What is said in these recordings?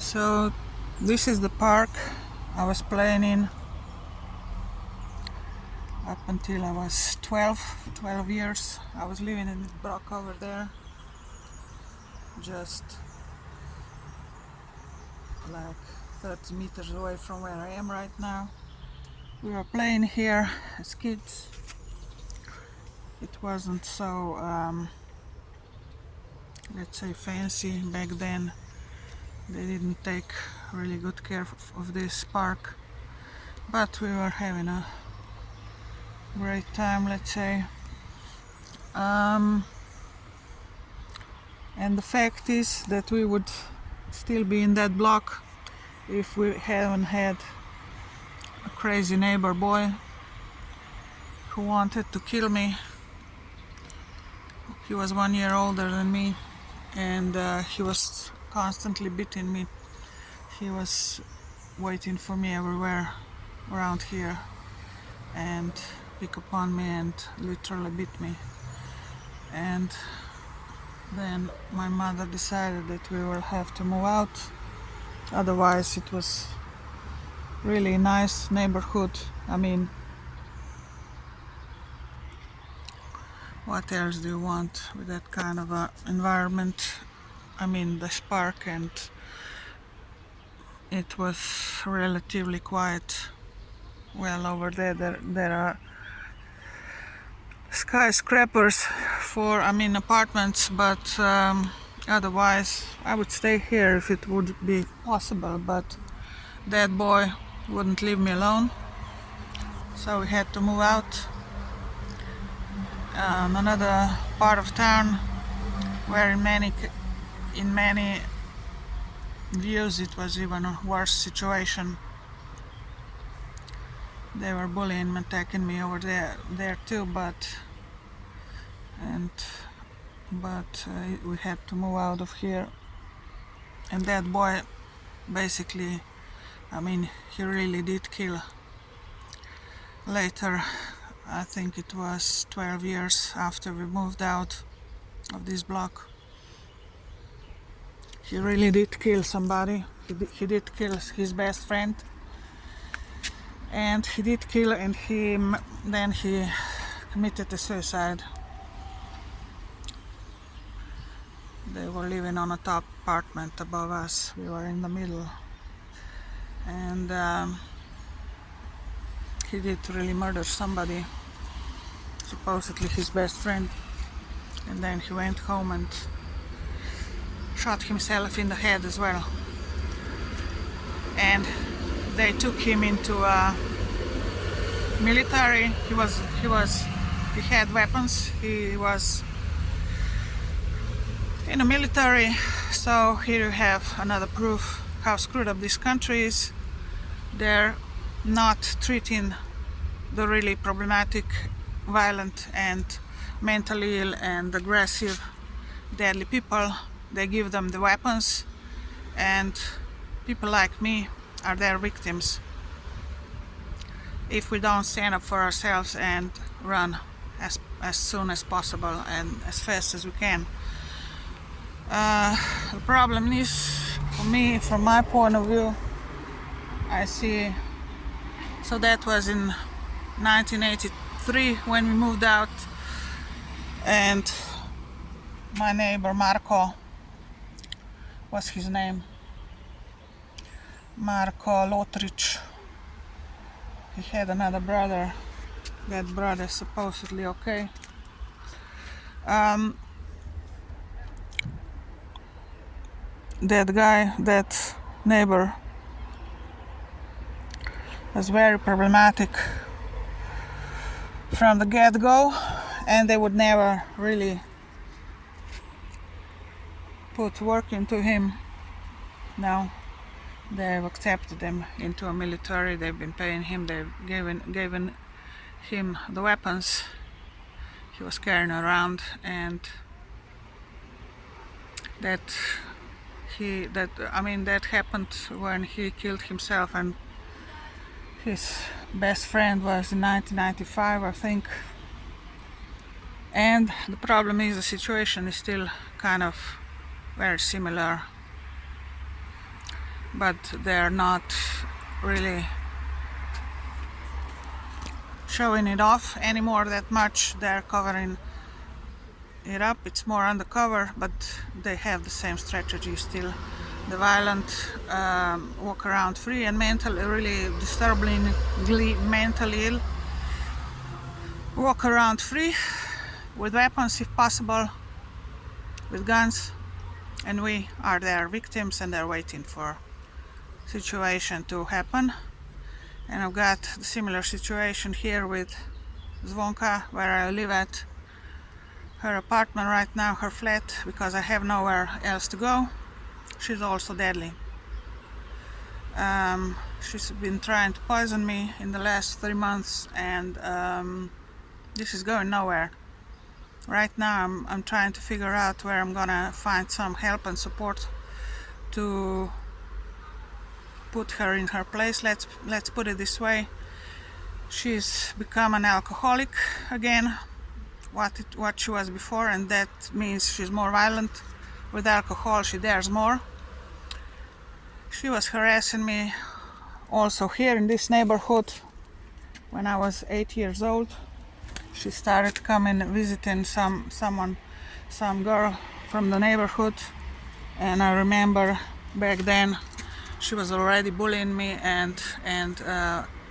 So this is the park I was playing in up until I was 12 years. I was living in this block over there, just like 30 meters away from where I am right now. We were playing here as kids. It wasn't so, let's say, fancy back then. They didn't take really good care of this park, but we were having a great time, let's say. And the fact is that we would still be in that block if we hadn't had a crazy neighbor boy who wanted to kill me. He was 1 year older than me, and he was constantly beating me. He was waiting for me everywhere around here and pick upon me and literally beat me. And then my mother decided that we will have to move out. Otherwise, it was really nice neighborhood. I mean, what else do you want with that kind of a environment? I mean, the park, and it was relatively quiet. Well, over there are skyscrapers for, apartments, but otherwise I would stay here if it would be possible, but that boy wouldn't leave me alone, so we had to move out. Another part of town where in many views it was even a worse situation. They were bullying and attacking me over there too, but we had to move out of here. And that boy, basically, he really did kill. Later, I think it was 12 years after we moved out of this block, he really did kill somebody. He did kill his best friend, and he then he committed a suicide. They were living on a top apartment above us. We were in the middle, and he did really murder somebody, supposedly his best friend, and then he went home and shot himself in the head as well. And they took him into a military. He had weapons. He was in the military. So here you have another proof how screwed up this country is. They're not treating the really problematic, violent and mentally ill and aggressive, deadly people. They give them the weapons, and people like me are their victims if we don't stand up for ourselves and run as soon as possible and as fast as we can. The problem is, for me, from my point of view, I see, so that was in 1983 when we moved out, and my neighbor Marko was his name, Marko Lotric. He had another brother. That brother supposedly okay. That guy, that neighbor, was very problematic from the get-go, and they would never really put work into him. No, they've accepted him into a military. They've been paying him. They've given him the weapons he was carrying around, and that happened when he killed himself, and his best friend was in 1995, I think. And the problem is the situation is still kind of very similar. but they're not really showing it off anymore that much. They're covering it up. It's more undercover, but they have the same strategy still. The violent, walk around free, and mentally really disturbingly mentally ill, walk around free with weapons if possible, with guns, and we are their victims and they're waiting for situation to happen. And I've got the similar situation here with Zvonka, where I live at her apartment right now, her flat, because I have nowhere else to go. She's also deadly. She's been trying to poison me in the last 3 months, and this is going nowhere. Right now I'm trying to figure out where I'm gonna find some help and support to put her in her place. Let's put it this way. She's become an alcoholic again, what she was before, and that means she's more violent. With alcohol she dares more. She was harassing me also here in this neighborhood when I was 8 years old. She started coming visiting some girl from the neighborhood, and I remember back then she was already bullying me and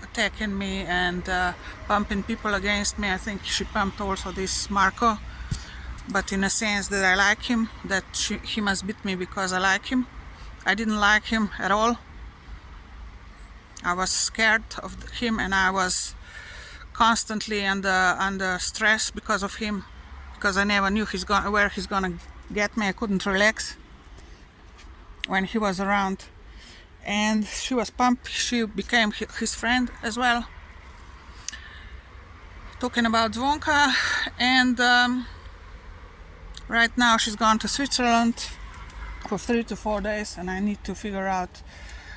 attacking me and pumping people against me. I think she pumped also this Marco, but in a sense that I like him, that he must beat me because I like him. I didn't like him at all. I was scared of him, and I was constantly under stress because of him, because I never knew where he's gonna get me. I couldn't relax when he was around. And she was pumped. She became his friend as well. Talking about Zvonka, and right now she's gone to Switzerland for 3 to 4 days, and I need to figure out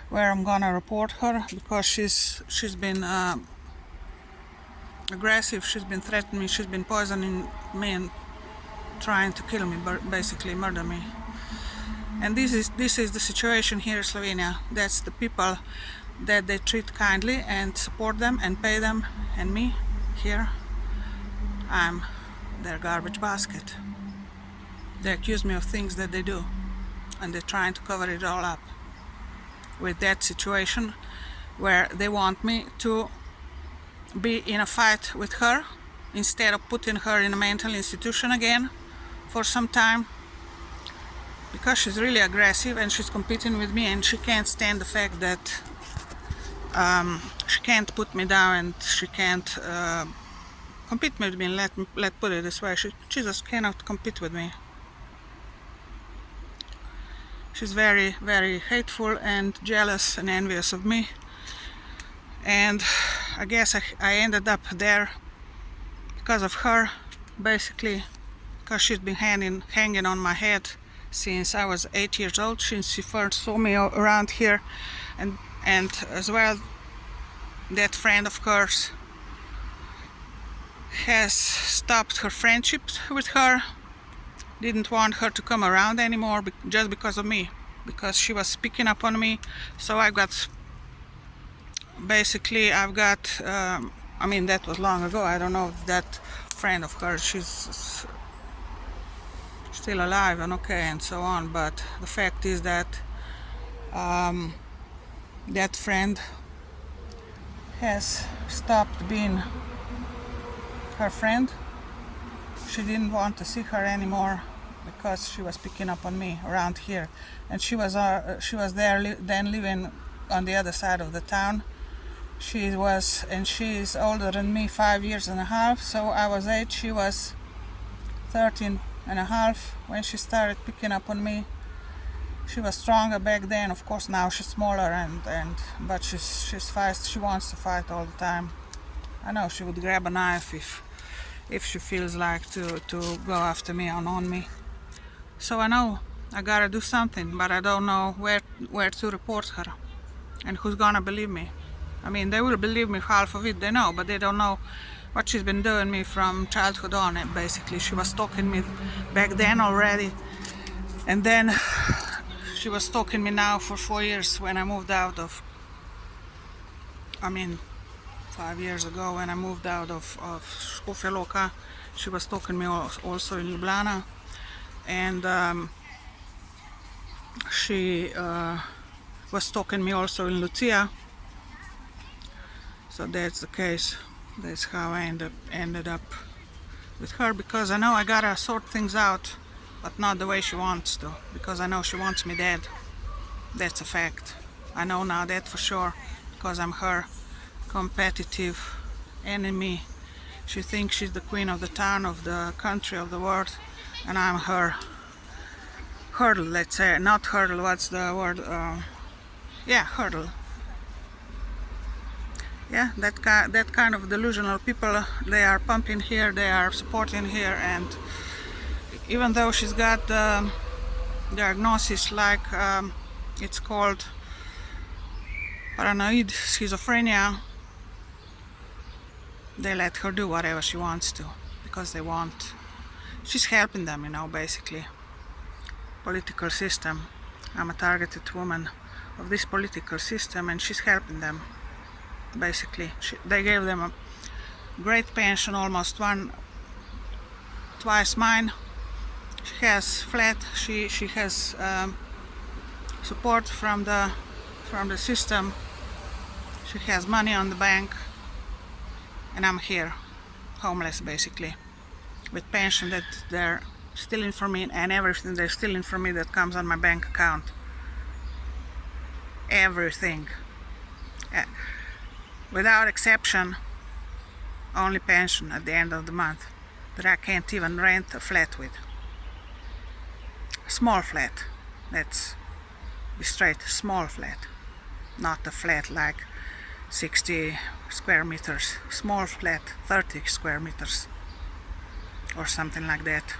where I'm gonna report her, because she's been aggressive. She's been threatening me. She's been poisoning me and trying to kill me, basically murder me. And this is the situation here in Slovenia. That's the people that they treat kindly and support them and pay them, and me here, I'm their garbage basket. They accuse me of things that they do, and they're trying to cover it all up with that situation where they want me to be in a fight with her instead of putting her in a mental institution again for some time, because she's really aggressive and she's competing with me, and she can't stand the fact that she can't put me down, and she can't compete with me. Let put it this way, she just cannot compete with me. She's very, very hateful and jealous and envious of me, and I guess I ended up there because of her, basically, because she's been hanging on my head since I was 8 years old, since she first saw me around here. And as well, that friend of hers has stopped her friendship with her, didn't want her to come around anymore just because of me, because she was speaking up on me. So I got I mean, that was long ago. I don't know if that friend of hers, she's still alive and okay and so on, but the fact is that that friend has stopped being her friend. She didn't want to see her anymore because she was picking up on me around here, and she was there then living on the other side of the town. She's older than me 5 years and a half, so I was 8, she was 13 and a half when she started picking up on me. She was stronger back then, of course. Now she's smaller, but she's fast. She wants to fight all the time. I know she would grab a knife if she feels like to go after me or on me. So I know I gotta do something, but I don't know where to report her and who's gonna believe me. I mean, they will believe me, half of it they know, but they don't know what she's been doing me from childhood on. And basically, she was stalking me back then already, and then She was stalking me now for 4 years when I moved out of, 5 years ago when I moved out of Škofja Loka. She was stalking me also in Ljubljana, and she was stalking me also in Lucia. So that's the case. That's how I ended up with her, because I know I gotta sort things out, but not the way she wants to, because I know she wants me dead. That's a fact. I know now that for sure, because I'm her competitive enemy. She thinks she's the queen of the town, of the country, of the world, and I'm her hurdle, let's say. Not hurdle, what's the word? Yeah, hurdle. Yeah, that kind of delusional people, they are pumping here, they are supporting here, and even though she's got the diagnosis like it's called paranoid schizophrenia, they let her do whatever she wants to, because they want. She's helping them, basically. Political system. I'm a targeted woman of this political system, and she's helping them. Basically, they gave them a great pension, almost twice mine. She has flat. She has support from the system. She has money on the bank, and I'm here, homeless basically, with pension that they're stealing from me, and everything they're stealing from me that comes on my bank account. Everything. Without exception, only pension at the end of the month that I can't even rent a flat with. Small flat. Let's be straight. Small flat. Not a flat like 60 square meters. Small flat, 30 square meters. Or something like that.